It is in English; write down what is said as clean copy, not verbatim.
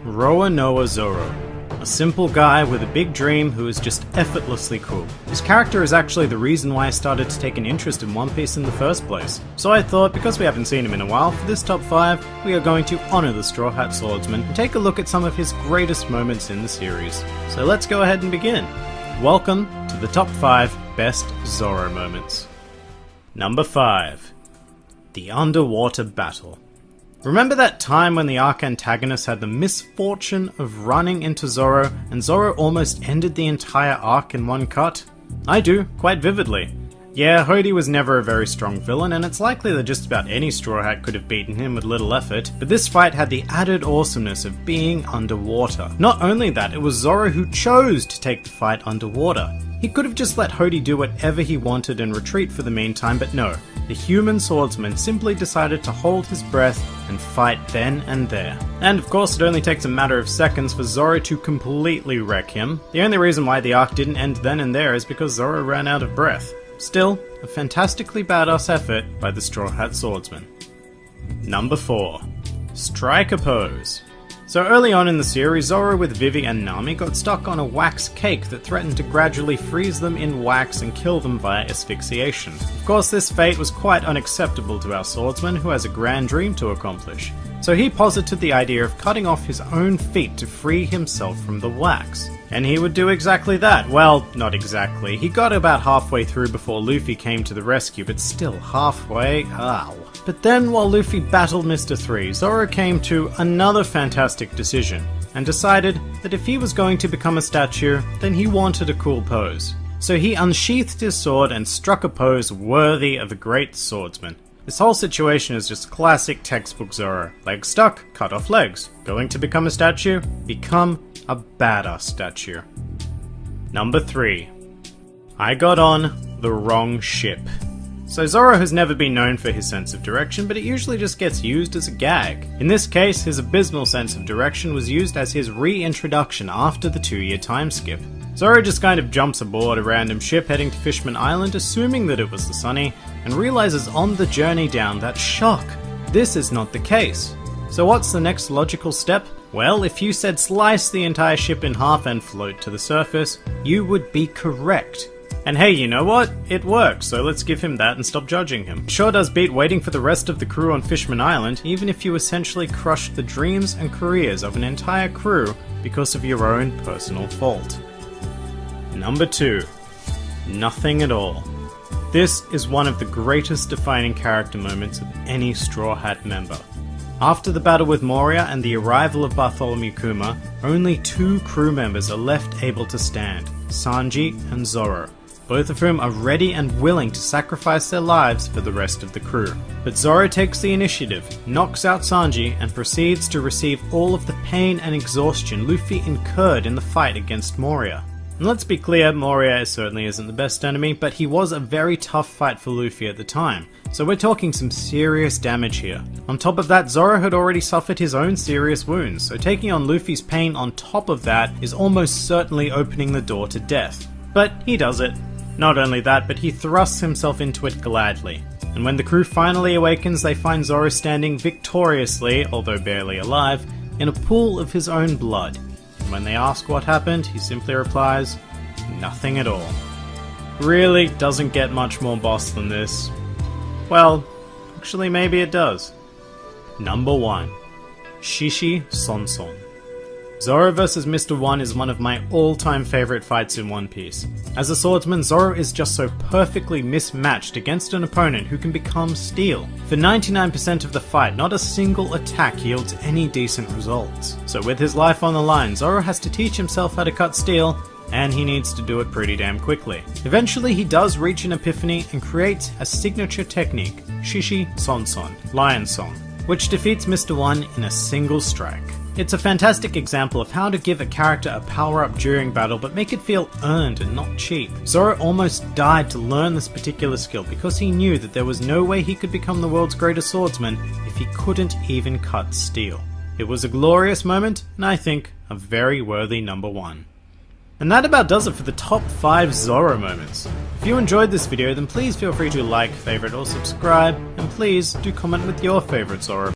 Roanoa Zoro. A simple guy with a big dream who is just effortlessly cool. His character is actually the reason why I started to take an interest in One Piece in the first place. So I thought, because we haven't seen him in a while, for this top 5, we are going to honour the Straw Hat Swordsman and take a look at some of his greatest moments in the series. So let's go ahead and begin. Welcome to the top 5 best Zoro moments. Number 5. The Underwater Battle. Remember that time when the arc antagonist had the misfortune of running into Zoro, and Zoro almost ended the entire arc in one cut? I do, quite vividly. Yeah, Hody was never a very strong villain, and it's likely that just about any Straw Hat could have beaten him with little effort, but this fight had the added awesomeness of being underwater. Not only that, it was Zoro who chose to take the fight underwater. He could have just let Hody do whatever he wanted and retreat for the meantime, but no. The human swordsman simply decided to hold his breath and fight then and there. And of course it only takes a matter of seconds for Zoro to completely wreck him. The only reason why the arc didn't end then and there is because Zoro ran out of breath. Still, a fantastically badass effort by the Straw Hat Swordsman. Number 4. Strike a pose. So early on in the series, Zoro with Vivi and Nami got stuck on a wax cake that threatened to gradually freeze them in wax and kill them via asphyxiation. Of course, this fate was quite unacceptable to our swordsman, who has a grand dream to accomplish. So he posited the idea of cutting off his own feet to free himself from the wax. And he would do exactly that. Well, not exactly. He got about halfway through before Luffy came to the rescue, but still halfway, ow. But then, while Luffy battled Mr. 3, Zoro came to another fantastic decision, and decided that if he was going to become a statue, then he wanted a cool pose. So he unsheathed his sword and struck a pose worthy of a great swordsman. This whole situation is just classic textbook Zoro. Legs stuck, cut off legs. Going to become a statue? Become a badass statue. Number 3. I got on the wrong ship. So Zoro has never been known for his sense of direction, but it usually just gets used as a gag. In this case, his abysmal sense of direction was used as his reintroduction after the 2-year time skip. Zoro just kind of jumps aboard a random ship heading to Fishman Island, assuming that it was the Sunny, and realizes on the journey down that, shock, this is not the case. So what's the next logical step? Well, if you said slice the entire ship in half and float to the surface, you would be correct. And hey, you know what? It works, so let's give him that and stop judging him. It sure does beat waiting for the rest of the crew on Fishman Island, even if you essentially crush the dreams and careers of an entire crew because of your own personal fault. Number 2. Nothing at all. This is one of the greatest defining character moments of any Straw Hat member. After the battle with Moria and the arrival of Bartholomew Kuma, only 2 crew members are left able to stand, Sanji and Zoro, both of whom are ready and willing to sacrifice their lives for the rest of the crew. But Zoro takes the initiative, knocks out Sanji, and proceeds to receive all of the pain and exhaustion Luffy incurred in the fight against Moria. And let's be clear, Moria certainly isn't the best enemy, but he was a very tough fight for Luffy at the time, so we're talking some serious damage here. On top of that, Zoro had already suffered his own serious wounds, so taking on Luffy's pain on top of that is almost certainly opening the door to death. But he does it. Not only that, but he thrusts himself into it gladly. And when the crew finally awakens, they find Zoro standing victoriously, although barely alive, in a pool of his own blood. When they ask what happened, he simply replies, nothing at all. Really doesn't get much more boss than this. Well, actually maybe it does. Number 1. Shishi Sonson. Zoro vs Mr. 1 is one of my all-time favorite fights in One Piece. As a swordsman, Zoro is just so perfectly mismatched against an opponent who can become steel. For 99% of the fight, not a single attack yields any decent results. So with his life on the line, Zoro has to teach himself how to cut steel, and he needs to do it pretty damn quickly. Eventually he does reach an epiphany and creates a signature technique, Shishi Sonson, Lion Song, which defeats Mr. 1 in a single strike. It's a fantastic example of how to give a character a power-up during battle but make it feel earned and not cheap. Zoro almost died to learn this particular skill because he knew that there was no way he could become the world's greatest swordsman if he couldn't even cut steel. It was a glorious moment, and I think a very worthy number 1. And that about does it for the top 5 Zoro moments. If you enjoyed this video, then please feel free to like, favorite, or subscribe, and please do comment with your favorite Zoro